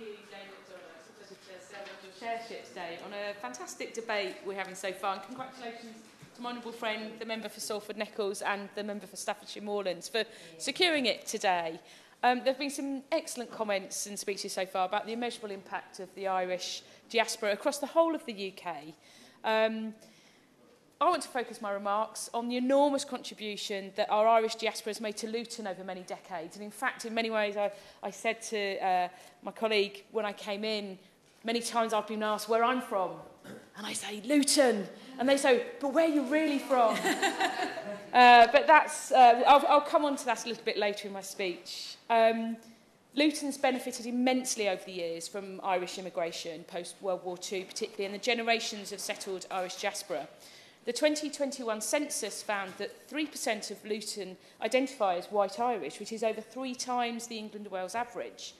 you, David. It's a pleasure to serve on your chairship today on a fantastic debate we're having so far. And congratulations to my honourable friend, the member for Salford Nichols and the member for Staffordshire Moorlands for securing it today. There have been some excellent comments and speeches so far about the immeasurable impact of the Irish diaspora across the whole of the UK. I want to focus my remarks on the enormous contribution that our Irish diaspora has made to Luton over many decades. And in fact, in many ways, I said to my colleague when I came in, many times I've been asked where I'm from. And I say, Luton. And they say, but where are you really from? But that's, I'll come on to that a little bit later in my speech. Luton's benefited immensely over the years from Irish immigration post-World War II, particularly in the generations of settled Irish diaspora. The 2021 census found that 3% of Luton identify as white Irish, which is over 3 times the England and Wales average.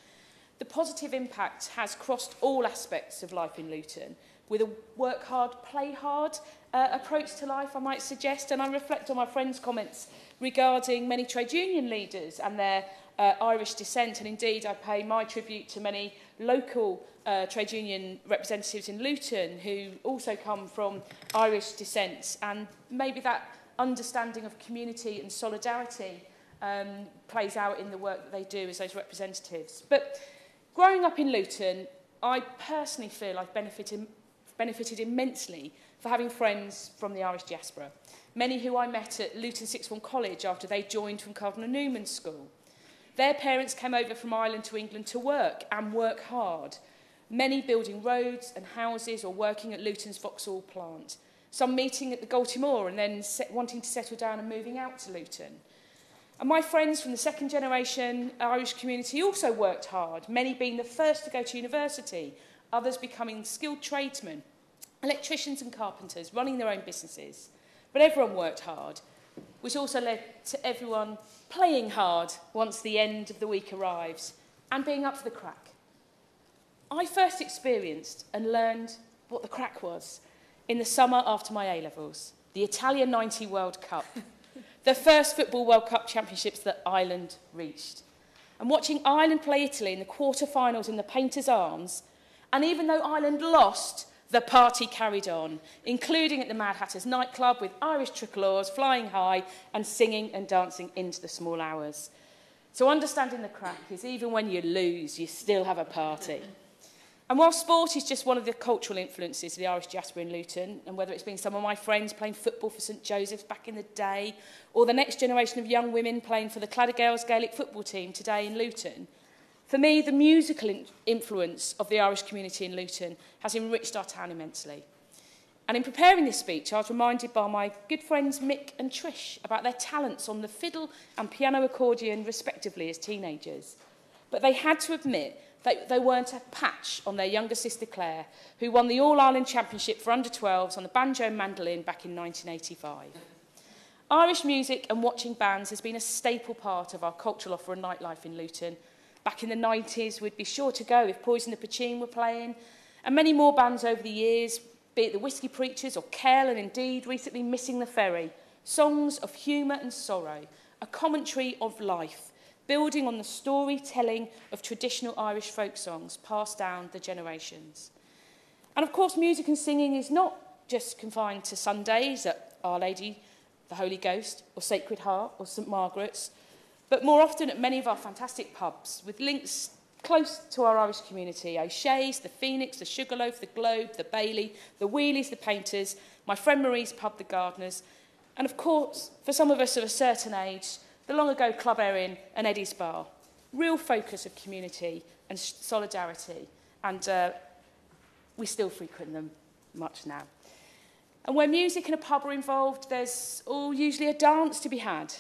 The positive impact has crossed all aspects of life in Luton, with a work hard, play hard approach to life, I might suggest. And I reflect on my friend's comments regarding many trade union leaders and their Irish descent. And indeed, I pay my tribute to many local trade union representatives in Luton who also come from Irish descent. And maybe that understanding of community and solidarity plays out in the work that they do as those representatives. But growing up in Luton, I personally feel I've benefited immensely for having friends from the Irish diaspora, many who I met at Luton Sixth Form College after they joined from Cardinal Newman's School. Their parents came over from Ireland to England to work and work hard, many building roads and houses or working at Luton's Vauxhall plant, some meeting at the Galtymore and then wanting to settle down and moving out to Luton. And my friends from the second generation Irish community also worked hard, many being the first to go to university, others becoming skilled tradesmen, electricians and carpenters, running their own businesses. But everyone worked hard, which also led to everyone playing hard once the end of the week arrives and being up for the crack. I first experienced and learned what the crack was in the summer after my A-levels, the Italia 90 World Cup, the first Football World Cup championships that Ireland reached. And watching Ireland play Italy in the quarter-finals in the Painters' Arms, and even though Ireland lost, the party carried on, including at the Mad Hatter's nightclub with Irish tricolours flying high and singing and dancing into the small hours. So understanding the crack is even when you lose, you still have a party. And while sport is just one of the cultural influences of the Irish diaspora in Luton, and whether it's been some of my friends playing football for St Joseph's back in the day, or the next generation of young women playing for the Claddigales Gaelic football team today in Luton, for me, the musical influence of the Irish community in Luton has enriched our town immensely. And in preparing this speech, I was reminded by my good friends Mick and Trish about their talents on the fiddle and piano accordion, respectively, as teenagers. But they had to admit that they weren't a patch on their younger sister Claire, who won the All-Ireland Championship for under-12s on the banjo and mandolin back in 1985. Irish music and watching bands has been a staple part of our cultural offer and nightlife in Luton. Back in the 90s, we'd be sure to go if Poison the Pachine were playing, and many more bands over the years, be it the Whiskey Preachers or Kell, and indeed recently Missing the Ferry, songs of humour and sorrow, a commentary of life, building on the storytelling of traditional Irish folk songs passed down the generations. And of course, music and singing is not just confined to Sundays at Our Lady, the Holy Ghost, or Sacred Heart, or St Margaret's, but more often at many of our fantastic pubs with links close to our Irish community: O'Shea's, the Phoenix, the Sugarloaf, the Globe, the Bailey, the Wheelies, the Painters, my friend Marie's pub, the Gardeners, and of course, for some of us of a certain age, the long ago Club Erin and Eddie's Bar. Real focus of community and solidarity, and we still frequent them much now. And where music and a pub are involved, there's usually a dance to be had.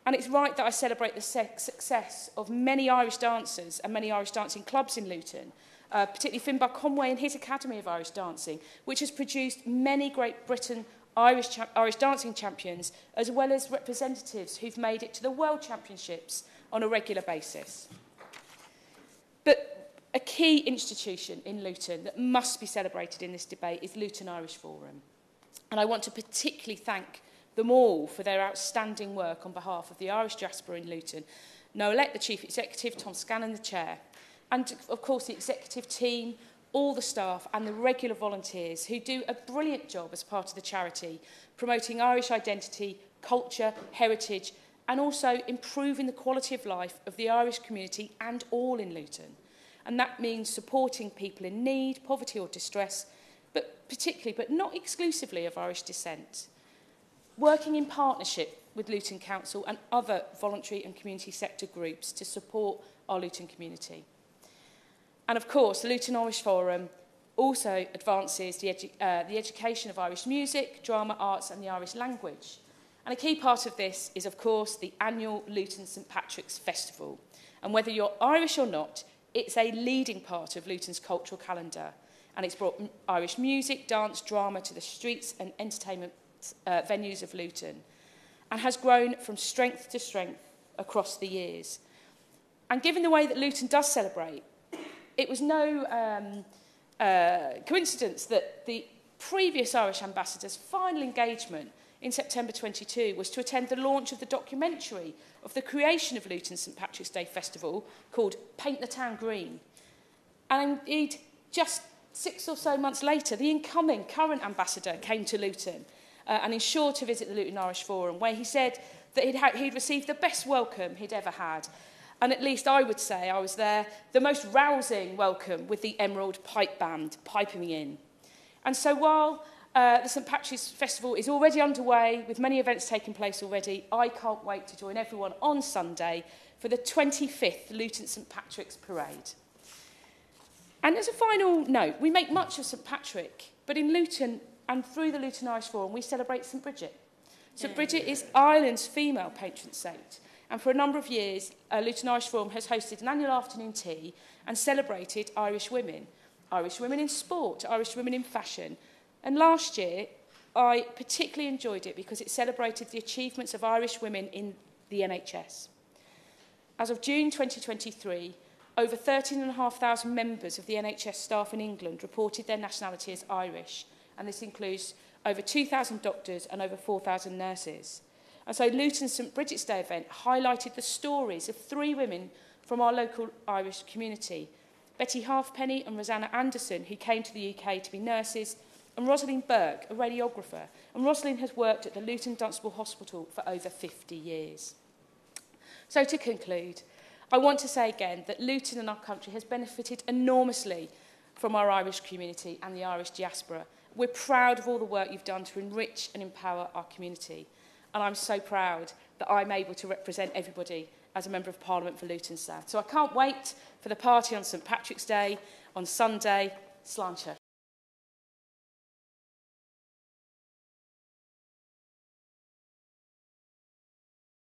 And it's right that I celebrate the success of many Irish dancers and many Irish dancing clubs in Luton, particularly Finbar Conway and his Academy of Irish Dancing, which has produced many Great Britain Irish dancing champions, as well as representatives who've made it to the World Championships on a regular basis. But a key institution in Luton that must be celebrated in this debate is Luton Irish Forum. And I want to particularly thank them all for their outstanding work on behalf of the Irish diaspora in Luton. Noelette, the Chief Executive, Tom Scanlon, the Chair. and of course the executive team, all the staff and the regular volunteers who do a brilliant job as part of the charity, promoting Irish identity, culture, heritage, and also improving the quality of life of the Irish community and all in Luton. And that means supporting people in need, poverty or distress, but particularly, but not exclusively, of Irish descent. Working in partnership with Luton Council and other voluntary and community sector groups to support our Luton community. And of course, the Luton Irish Forum also advances the education of Irish music, drama, arts and the Irish language. And a key part of this is, of course, the annual Luton St Patrick's Festival. And whether you're Irish or not, it's a leading part of Luton's cultural calendar. And it's brought Irish music, dance, drama to the streets and entertainment venues of Luton, and has grown from strength to strength across the years. And given the way that Luton does celebrate, it was no coincidence that the previous Irish ambassador's final engagement in September 22 was to attend the launch of the documentary of the creation of Luton St Patrick's Day Festival called Paint the Town Green. And indeed, just 6 or so months later, the incoming current ambassador came to Luton and ensured to visit the Luton Irish Forum, where he said that he'd received the best welcome he'd ever had. And at least I would say I was there, the most rousing welcome, with the Emerald Pipe Band piping me in. And so while the St Patrick's Festival is already underway, with many events taking place already, I can't wait to join everyone on Sunday for the 25th Luton St Patrick's Parade. And as a final note, we make much of St Patrick, but in Luton and through the Luton Irish Forum, we celebrate St Bridget. St Bridget is Ireland's female patron saint. And for a number of years, Luton Irish Forum has hosted an annual afternoon tea and celebrated Irish women in sport, Irish women in fashion. And last year, I particularly enjoyed it because it celebrated the achievements of Irish women in the NHS. As of June 2023, over 13,500 members of the NHS staff in England reported their nationality as Irish, and this includes over 2,000 doctors and over 4,000 nurses. And so Luton's St Bridget's Day event highlighted the stories of 3 women from our local Irish community, Betty Halfpenny and Rosanna Anderson, who came to the UK to be nurses, and Rosalind Burke, a radiographer. And Rosalind has worked at the Luton Dunstable Hospital for over 50 years. So to conclude, I want to say again that Luton and our country has benefited enormously from our Irish community and the Irish diaspora. We're proud of all the work you've done to enrich and empower our community. And I'm so proud that I'm able to represent everybody as a Member of Parliament for Luton South. So I can't wait for the party on St Patrick's Day on Sunday. Sláinte.